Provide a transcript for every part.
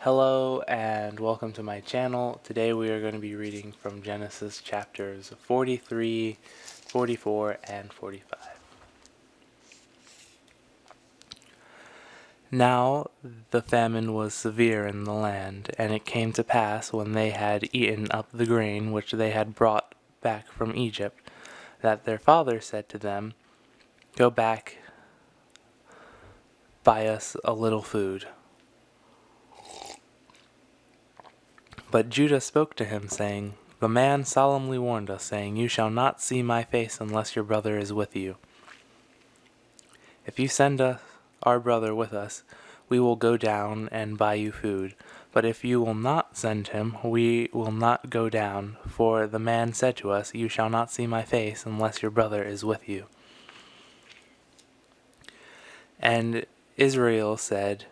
Hello and welcome to my channel. Today we are going to be reading from Genesis chapters 43, 44, and 45. Now the famine was severe in the land, and it came to pass when they had eaten up the grain which they had brought back from Egypt, that their father said to them, "Go back, buy us a little food." But Judah spoke to him, saying, "The man solemnly warned us, saying, You shall not see my face unless your brother is with you. If you send our brother with us, we will go down and buy you food. But if you will not send him, we will not go down. For the man said to us, You shall not see my face unless your brother is with you." And Israel said,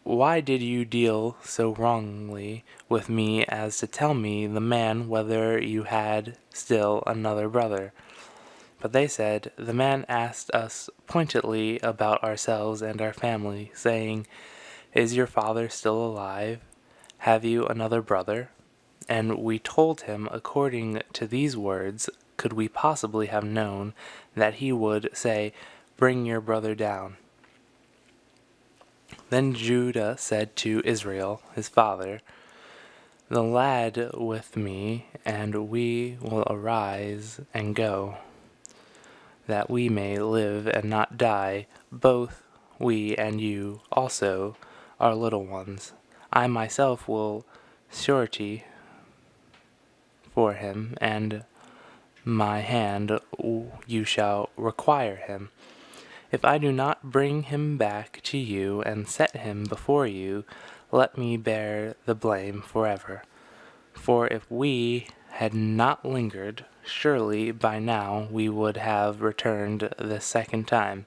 "Why did you deal so wrongly with me as to tell me the man whether you had still another brother?" But they said, "The man asked us pointedly about ourselves and our family, saying, Is your father still alive? Have you another brother?" And we told him, according to these words, could we possibly have known that he would say, "Bring your brother down"? Then Judah said to Israel his father, "The lad with me, and we will arise and go, that we may live and not die, both we and you also, our little ones. I myself will surety for him, and my hand you shall require him. If I do not bring him back to you and set him before you, let me bear the blame forever. For if we had not lingered, surely by now we would have returned the second time."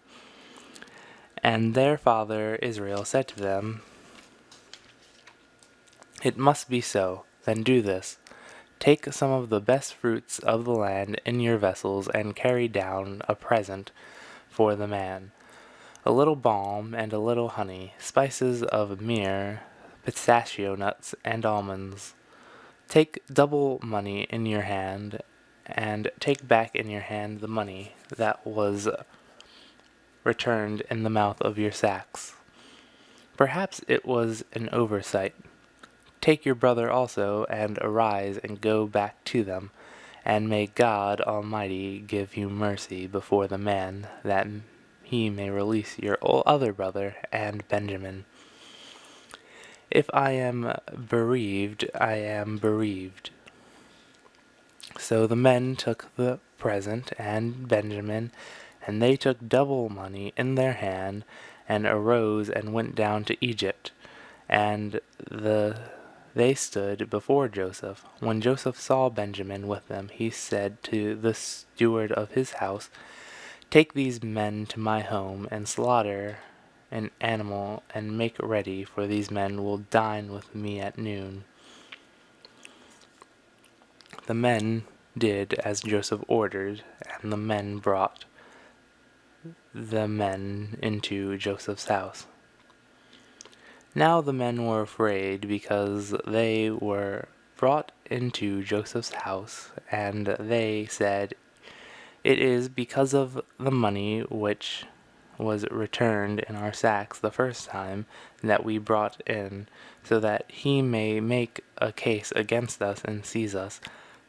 And their father Israel said to them, "It must be so. Then do this. Take some of the best fruits of the land in your vessels, and carry down a present for the man, a little balm and a little honey, spices of myrrh, pistachio nuts, and almonds. Take double money in your hand, and take back in your hand the money that was returned in the mouth of your sacks. Perhaps it was an oversight. Take your brother also, and arise and go back to them, and may God Almighty give you mercy before the man, that he may release your other brother and Benjamin. If I am bereaved, I am bereaved." So the men took the present and Benjamin, and they took double money in their hand, and arose and went down to Egypt. And they stood before Joseph. When Joseph saw Benjamin with them, he said to the steward of his house, "Take these men to my home, and slaughter an animal, and make ready, for these men will dine with me at noon." The men did as Joseph ordered, and the men brought the men into Joseph's house. Now the men were afraid, because they were brought into Joseph's house, and they said, "It is because of the money which was returned in our sacks the first time that we brought in, so that he may make a case against us and seize us,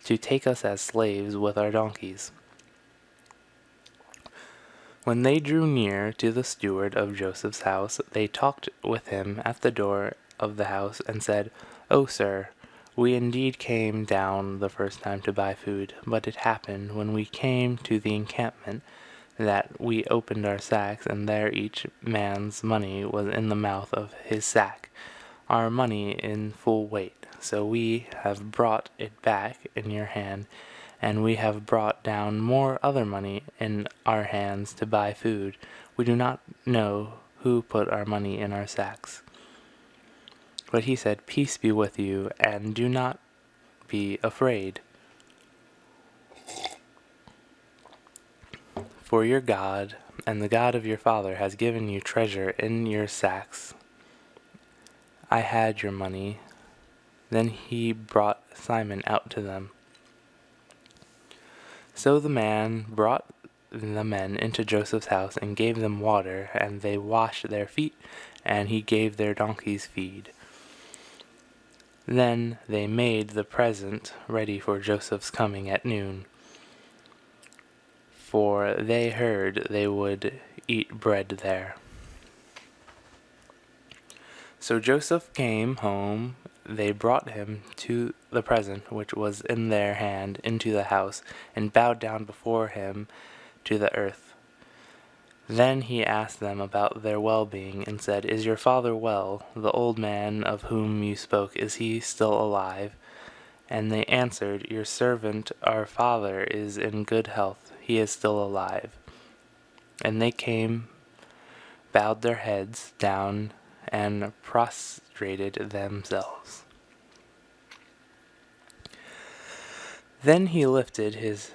to take us as slaves with our donkeys." When they drew near to the steward of Joseph's house, they talked with him at the door of the house, and said, "O sir, we indeed came down the first time to buy food, but it happened, when we came to the encampment, that we opened our sacks, and there each man's money was in the mouth of his sack, our money in full weight. So we have brought it back in your hand, and we have brought down more other money in our hands to buy food. We do not know who put our money in our sacks." But he said, "Peace be with you, and do not be afraid. For your God and the God of your father has given you treasure in your sacks. I had your money." Then he brought Simon out to them. So the man brought the men into Joseph's house and gave them water, and they washed their feet, and he gave their donkeys feed. Then they made the present ready for Joseph's coming at noon, for they heard they would eat bread there. So Joseph came home. They brought him to the present which was in their hand into the house, and bowed down before him to the earth. Then he asked them about their well-being, and said, "Is your father well? The old man of whom you spoke, is he still alive?" And they answered, "Your servant, our father, is in good health. He is still alive." And they came, bowed their heads down, and prostrated themselves. Then he lifted his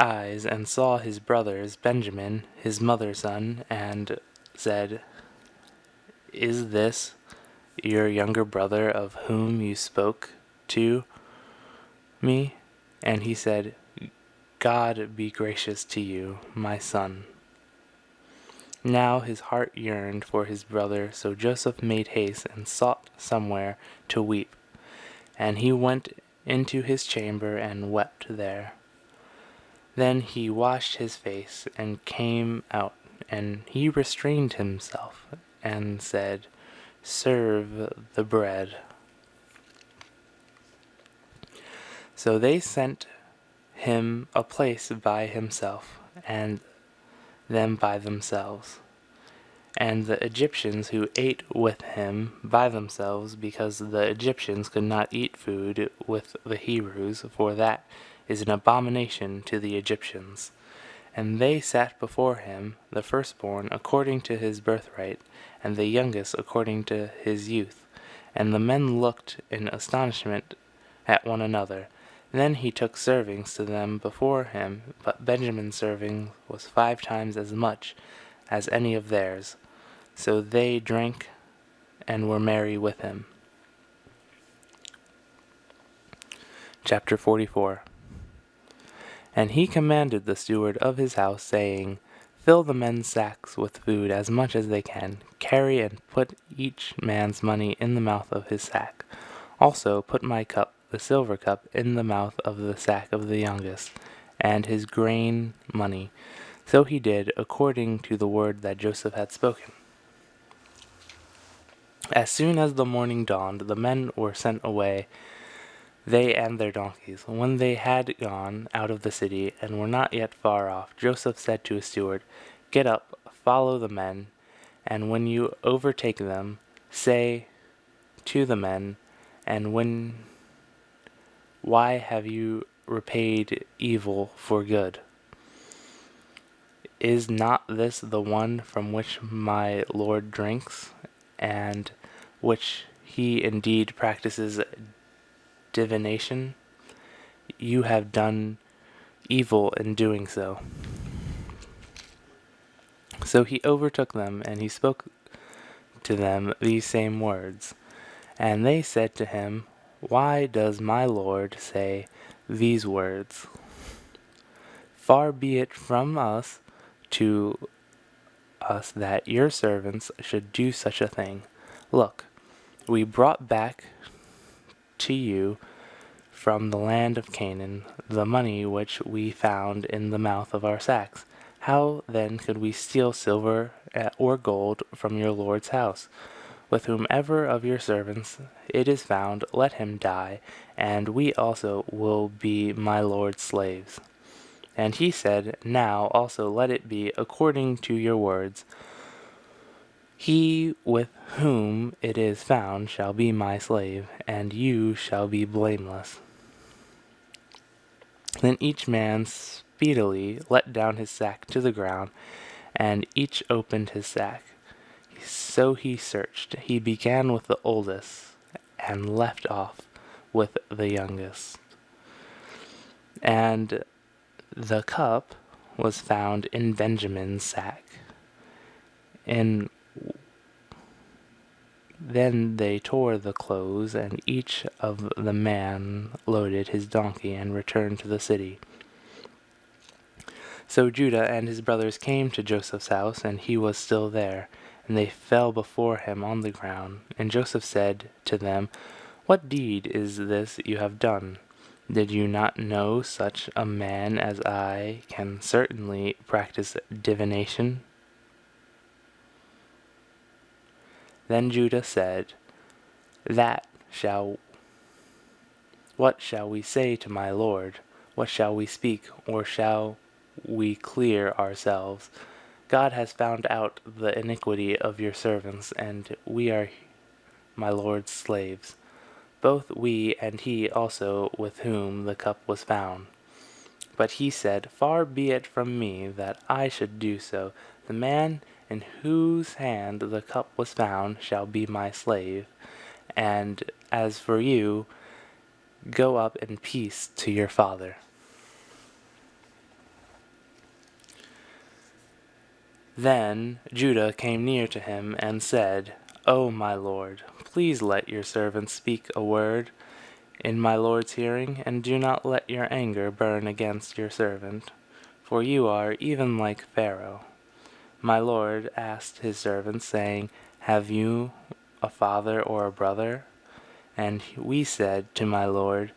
eyes and saw his brothers, Benjamin, his mother's son, and said, "Is this your younger brother of whom you spoke to me?" And he said, "God be gracious to you, my son." Now his heart yearned for his brother, so Joseph made haste and sought somewhere to weep. And he went into his chamber and wept there. Then he washed his face and came out, and he restrained himself and said, "Serve the bread." So they sent him a place by himself, and them by themselves. And the Egyptians who ate with him by themselves, because the Egyptians could not eat food with the Hebrews, for that is an abomination to the Egyptians. And they sat before him, the firstborn according to his birthright, and the youngest according to his youth. And the men looked in astonishment at one another. Then he took servings to them before him, but Benjamin's serving was 5 times as much as any of theirs. So they drank and were merry with him. Chapter 44. And he commanded the steward of his house, saying, "Fill the men's sacks with food as much as they can. Carry and put each man's money in the mouth of his sack. Also put my cup, the silver cup, in the mouth of the sack of the youngest, and his grain money." So he did, according to the word that Joseph had spoken. As soon as the morning dawned, the men were sent away, they and their donkeys. When they had gone out of the city, and were not yet far off, Joseph said to his steward, "Get up, follow the men, and when you overtake them, say to the men, why have you repaid evil for good? Is not this the one from which my Lord drinks, and which he indeed practices divination? You have done evil in doing so." So he overtook them, and he spoke to them these same words. And they said to him, "Why does my Lord say these words? Far be it from us to us that your servants should do such a thing. Look, we brought back to you from the land of Canaan the money which we found in the mouth of our sacks. How then could we steal silver or gold from your Lord's house? With whomever of your servants it is found, let him die, and we also will be my Lord's slaves." And he said, "Now also let it be according to your words. He with whom it is found shall be my slave, and you shall be blameless." Then each man speedily let down his sack to the ground, and each opened his sack. So he searched. He began with the oldest, and left off with the youngest. And the cup was found in Benjamin's sack. In Then they tore the clothes, and each of the man loaded his donkey and returned to the city. So Judah and his brothers came to Joseph's house, and he was still there. And they fell before him on the ground. And Joseph said to them, "What deed is this you have done? Did you not know such a man as I can certainly practice divination?" Then Judah said, "That shall What shall we say to my lord? What shall we speak, or shall we clear ourselves? God has found out the iniquity of your servants, and we are my lord's slaves, both we and he also with whom the cup was found." But he said, "Far be it from me that I should do so. The man in whose hand the cup was found shall be my slave. And as for you, go up in peace to your father." Then Judah came near to him and said, "O my lord, please let your servant speak a word in my lord's hearing, and do not let your anger burn against your servant, for you are even like Pharaoh." My lord asked his servants, saying, "Have you a father or a brother?" And we said to my lord,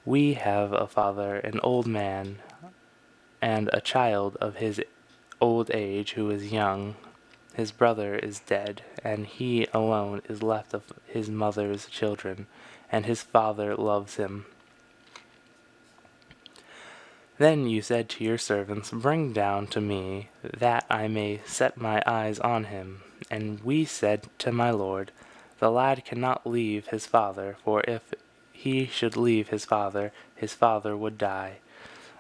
"We have a father, an old man, and a child of his old age who is young. His brother is dead, and he alone is left of his mother's children, and his father loves him." Then you said to your servants, "Bring down to me, that I may set my eyes on him." And we said to my lord, "The lad cannot leave his father, for if he should leave his father would die."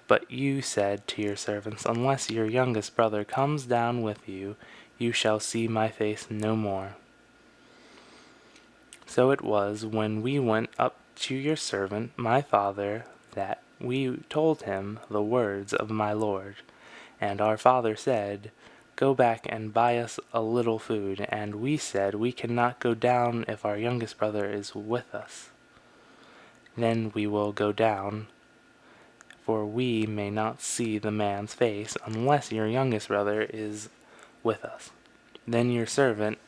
But you said to your servants, "Unless your youngest brother comes down with you, you shall see my face no more." So it was, when we went up to your servant my father, that we told him the words of my lord. And our father said, "Go back and buy us a little food." And we said, "We cannot go down if our youngest brother is with us. Then we will go down, for we may not see the man's face, unless your youngest brother is with us." Then your servant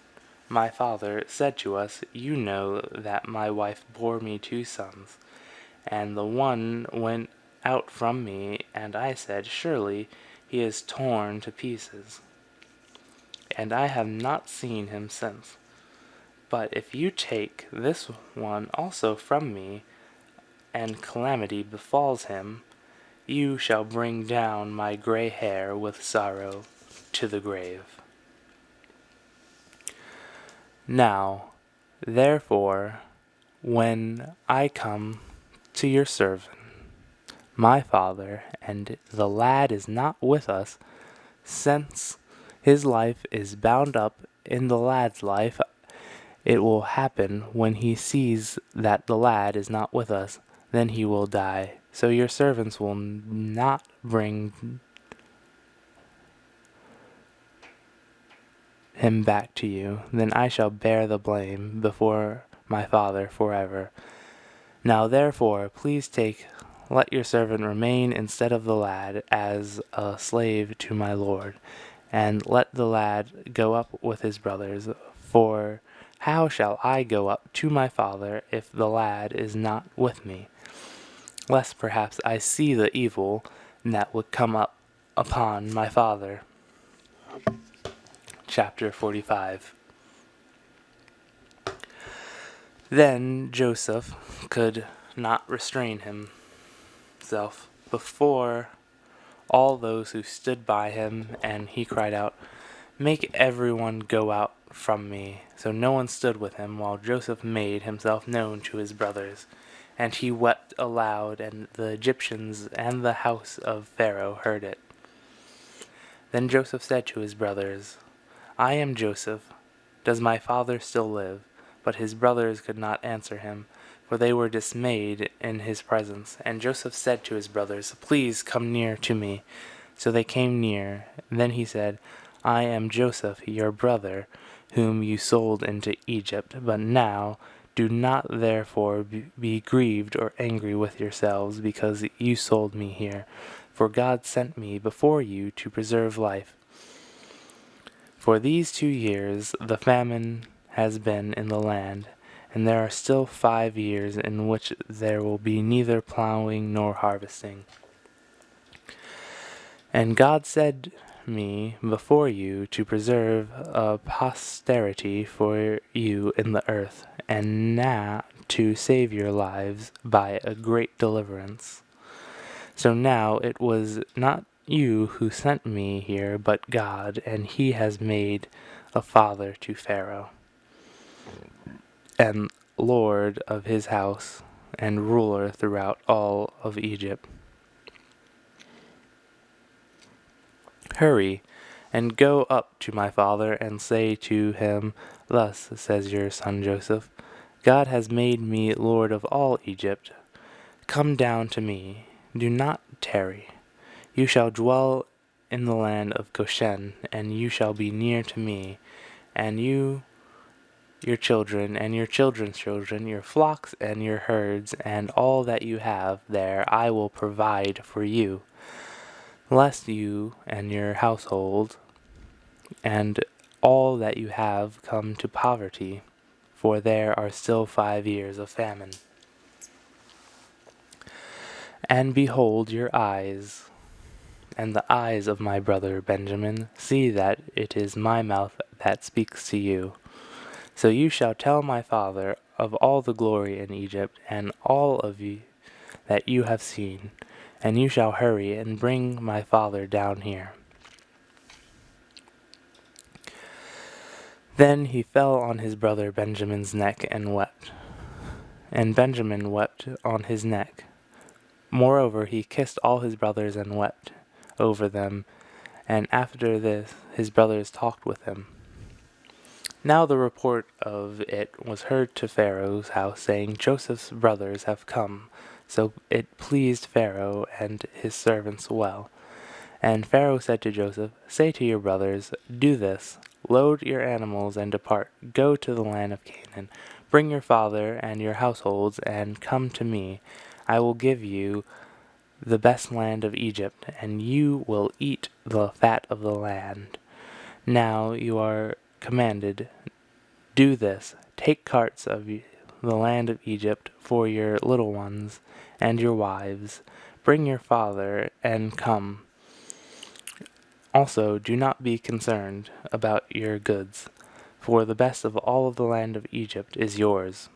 my father said to us, "You know that my wife bore me 2 sons, and the one went out from me, and I said, 'Surely he is torn to pieces,' and I have not seen him since. But if you take this one also from me, and calamity befalls him, you shall bring down my gray hair with sorrow to the grave." Now, therefore, when I come to your servant, my father, and the lad is not with us, since his life is bound up in the lad's life, it will happen when he sees that the lad is not with us, then he will die. So your servants will not bring him back to you. Then I shall bear the blame before my father forever. Now therefore, please let your servant remain instead of the lad as a slave to my lord, and let the lad go up with his brothers. For how shall I go up to my father if the lad is not with me? Lest perhaps I see the evil that would come up upon my father. Chapter 45. Then Joseph could not restrain himself before all those who stood by him, and he cried out, "Make everyone go out from me." So no one stood with him, while Joseph made himself known to his brothers. And he wept aloud, and the Egyptians and the house of Pharaoh heard it. Then Joseph said to his brothers, "I am Joseph. Does my father still live?" But his brothers could not answer him, for they were dismayed in his presence. And Joseph said to his brothers, "Please come near to me." So they came near. Then he said, "I am Joseph, your brother, whom you sold into Egypt. But now do not therefore be grieved or angry with yourselves because you sold me here, for God sent me before you to preserve life. For these 2 years the famine has been in the land, and there are still 5 years in which there will be neither plowing nor harvesting. And God sent me before you to preserve a posterity for you in the earth, and now to save your lives by a great deliverance. So now it was not you who sent me here, but God, and he has made a father to Pharaoh, and Lord of his house, and ruler throughout all of Egypt. Hurry, and go up to my father, and say to him, Thus says your son Joseph, God has made me Lord of all Egypt. Come down to me, do not tarry. You shall dwell in the land of Goshen, and you shall be near to me, and you, your children, and your children's children, your flocks and your herds, and all that you have there I will provide for you, lest you and your household and all that you have come to poverty, for there are still 5 years of famine. And behold, your eyes and the eyes of my brother Benjamin see that it is my mouth that speaks to you. So you shall tell my father of all the glory in Egypt, and all of you that you have seen, and you shall hurry and bring my father down here. Then he fell on his brother Benjamin's neck and wept, and Benjamin wept on his neck. Moreover, he kissed all his brothers and wept over them, and after this his brothers talked with him. Now the report of it was heard to Pharaoh's house, saying, Joseph's brothers have come. So it pleased Pharaoh and his servants well. And Pharaoh said to Joseph, Say to your brothers, Do this, load your animals and depart, go to the land of Canaan, bring your father and your households, and come to me. I will give you the best land of Egypt, and you will eat the fat of the land. Now you are commanded, do this, take carts of the land of Egypt for your little ones and your wives, bring your father and come. Also do not be concerned about your goods, for the best of all of the land of Egypt is yours.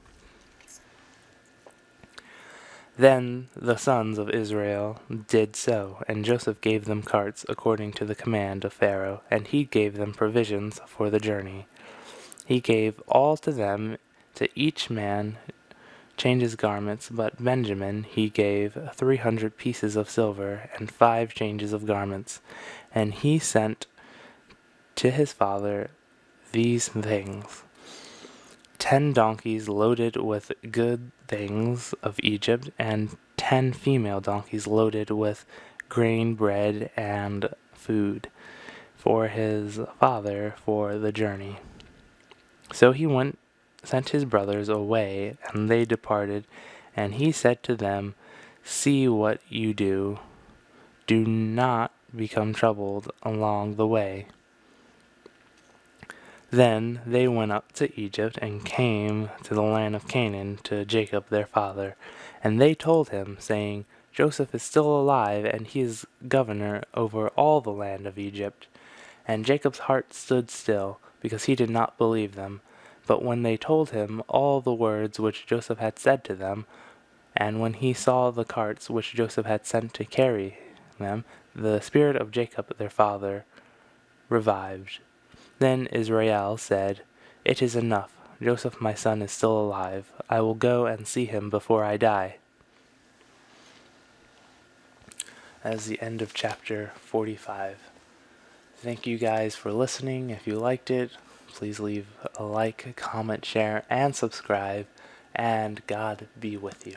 Then the sons of Israel did so, and Joseph gave them carts according to the command of Pharaoh, and he gave them provisions for the journey. He gave all to them, to each man change his garments, but Benjamin he gave 300 pieces of silver, and 5 changes of garments. And he sent to his father these things: 10 donkeys loaded with good things of Egypt, and 10 female donkeys loaded with grain, bread, and food for his father for the journey. So he sent his brothers away, and they departed, and he said to them, See what you do. Do not become troubled along the way. Then they went up to Egypt and came to the land of Canaan to Jacob their father. And they told him, saying, Joseph is still alive, and he is governor over all the land of Egypt. And Jacob's heart stood still, because he did not believe them. But when they told him all the words which Joseph had said to them, and when he saw the carts which Joseph had sent to carry them, the spirit of Jacob their father revived. Then Israel said, It is enough. Joseph my son is still alive. I will go and see him before I die. That is the end of chapter 45. Thank you guys for listening. If you liked it, please leave a like, comment, share, and subscribe. And God be with you.